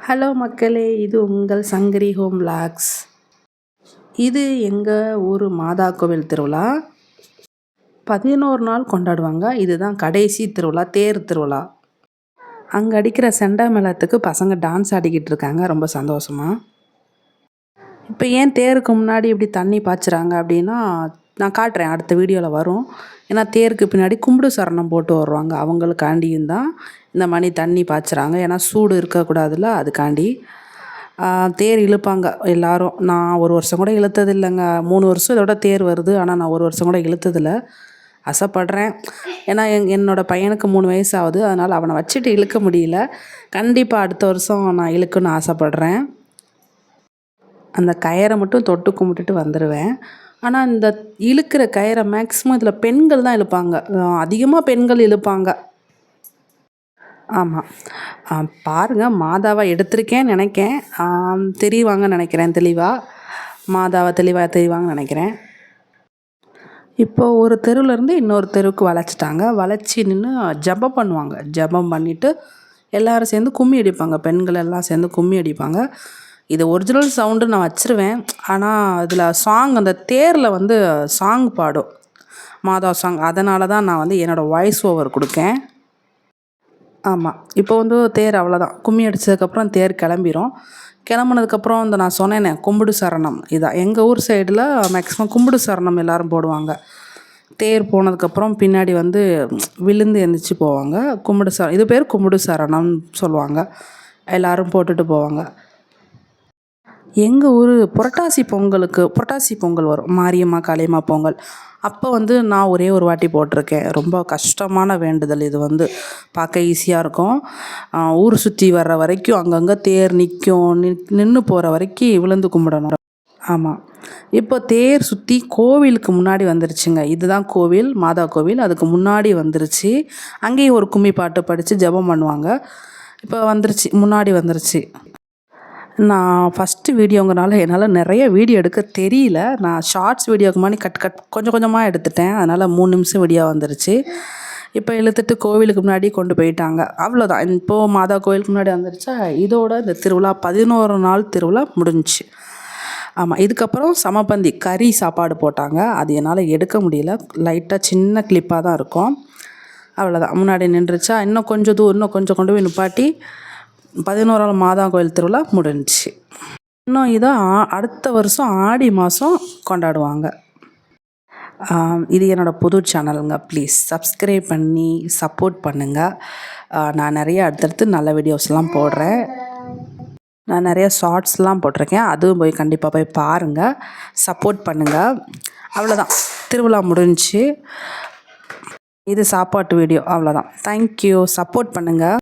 Hello மக்களே, இது உங்கள் சங்கரி ஹோம் விலாக்ஸ். இது எங்கள் ஊர் மாதா கோவில் திருவிழா. 11 நாள் கொண்டாடுவாங்க. இதுதான் கடைசி திருவிழா, தேர் திருவிழா. அங்கே அடிக்கிற செண்டா மேளத்துக்கு பசங்க டான்ஸ் ஆடிக்கிட்டு இருக்காங்க ரொம்ப சந்தோஷமாக. இப்போ ஏன் தேருக்கு முன்னாடி இப்படி தண்ணி பாய்ச்சுறாங்க அப்படின்னா, நான் காட்டுறேன், அடுத்த வீடியோவில் வரும். ஏன்னா தேருக்கு பின்னாடி கும்பிடு சரணம் போட்டு வருவாங்க, அவங்களுக்காண்டியும் தான் இந்த மணி தண்ணி பாய்ச்சுறாங்க. ஏன்னா சூடு இருக்கக்கூடாதுல்ல, அதுக்காண்டி. தேர் இழுப்பாங்க எல்லோரும். நான் ஒரு வருஷம் கூட இழுத்தது இல்லைங்க. 3 வருஷம் இதோட தேர் வருது, ஆனால் நான் ஒரு வருஷம் கூட இழுத்ததில்லை. ஆசைப்பட்றேன். ஏன்னா என்னோடய பையனுக்கு 3 வயசு ஆகுது, அதனால் அவனை வச்சுட்டு இழுக்க முடியல. கண்டிப்பாக அடுத்த வருஷம் நான் இழுக்குன்னு ஆசைப்பட்றேன். அந்த கயிறை மட்டும் தொட்டு கும்பிட்டுட்டு வந்துடுவேன். ஆனால் இந்த இழுக்கிற கயிறை மேக்ஸிமம் இதில் பெண்கள் தான் இழுப்பாங்க, அதிகமாக பெண்கள் இழுப்பாங்க. ஆமாம், பாருங்கள், மாதாவை எடுத்திருக்கேன்னு நினைக்கேன். தெரிவாங்கன்னு நினைக்கிறேன், தெளிவாக மாதாவை தெரிவாங்கன்னு நினைக்கிறேன். இப்போது ஒரு தெருவிலேருந்து இன்னொரு தெருவுக்கு வளைச்சிட்டாங்க. வளைச்சி நின்று ஜபம் பண்ணுவாங்க. ஜபம் பண்ணிவிட்டு எல்லோரும் சேர்ந்து கும்மி அடிப்பாங்க. பெண்கள் எல்லாம் சேர்ந்து கும்மி அடிப்பாங்க. இது ஒரிஜினல் சவுண்டு நான் வச்சுருவேன். ஆனால் இதில் சாங், அந்த தேரில் சாங் பாடும், மாதா சாங். அதனால தான் நான் என்னோடய வாய்ஸ் ஓவர் கொடுக்கேன். ஆமாம், இப்போ தேர் அவ்வளோதான். கும்மி அடித்ததுக்கப்புறம் தேர் கிளம்பிரும். கிளம்புனதுக்கப்புறம் நான் சொன்னேனே கும்பிடு சரணம், இதான் எங்கள் ஊர் சைடில் மேக்ஸிமம் கும்பிடு சரணம் எல்லோரும் போடுவாங்க. தேர் போனதுக்கப்புறம் பின்னாடி விழுந்து எழுந்திரிச்சு போவாங்க. இது பேர் கும்பிடு சரணம்னு சொல்லுவாங்க. எல்லோரும் போட்டுட்டு போவாங்க. எங்கள் ஊர் புரட்டாசி பொங்கல் வரும், மாரியம்மா காளியம்மா பொங்கல். அப்போ நான் ஒரே ஒரு வாட்டி போட்டிருக்கேன். ரொம்ப கஷ்டமான வேண்டுதல் இது. பார்க்க ஈஸியாக இருக்கும். ஊர் சுற்றி வர்ற வரைக்கும் அங்கங்கே தேர் நிற்கும், நின்று போகிற வரைக்கும் விழுந்து கும்பிடணும். ஆமாம், இப்போ தேர் சுற்றி கோவிலுக்கு முன்னாடி வந்துருச்சுங்க. இதுதான் கோவில், மாதா கோவில். அதுக்கு முன்னாடி வந்துருச்சு. அங்கேயும் ஒரு கும்மி பாட்டு படித்து ஜெபம் பண்ணுவாங்க. இப்போ வந்துருச்சு, முன்னாடி வந்துருச்சு. நான் ஃபஸ்ட்டு வீடியோங்கிறனால என்னால் நிறைய வீடியோ எடுக்க தெரியல. நான் ஷார்ட்ஸ் வீடியோக்கு மாதிரி கொஞ்சம் கொஞ்சமாக எடுத்துட்டேன். அதனால் 3 நிமிஷம் வீடியோ வந்துருச்சு. இப்போ இழுத்துட்டு கோவிலுக்கு முன்னாடி கொண்டு போயிட்டாங்க. அவ்வளோதான். இப்போது மாதா கோவிலுக்கு முன்னாடி வந்துருச்சா, இதோட இந்த திருவிழா 11 நாள் திருவிழா முடிஞ்சிச்சு. ஆமாம், இதுக்கப்புறம் சமபந்தி கறி சாப்பாடு போட்டாங்க. அது என்னால் எடுக்க முடியல, லைட்டாக சின்ன கிளிப்பாக தான் இருக்கும். அவ்வளோதான், முன்னாடி நின்றுச்சா. இன்னும் கொஞ்சம் கொண்டு போய் நிப்பாட்டி 11ஆம் மாதா கோயில் திருவிழா முடிஞ்சிச்சு. இன்னும் இதை அடுத்த வருஷம் ஆடி மாதம் கொண்டாடுவாங்க. இது என்னோடய புது சேனலுங்க. ப்ளீஸ் சப்ஸ்கிரைப் பண்ணி சப்போர்ட் பண்ணுங்கள். நான் நிறைய அடுத்தடுத்து நல்ல வீடியோஸ்லாம் போடுறேன். நான் நிறைய ஷார்ட்ஸ்லாம் போட்டிருக்கேன், அதுவும் போய் கண்டிப்பாக போய் பாருங்கள், சப்போர்ட் பண்ணுங்கள். அவ்வளோதான், திருவிழா முடிஞ்சிச்சு. இது சாப்பாட்டு வீடியோ, அவ்வளோதான். தேங்க்யூ, சப்போர்ட் பண்ணுங்கள்.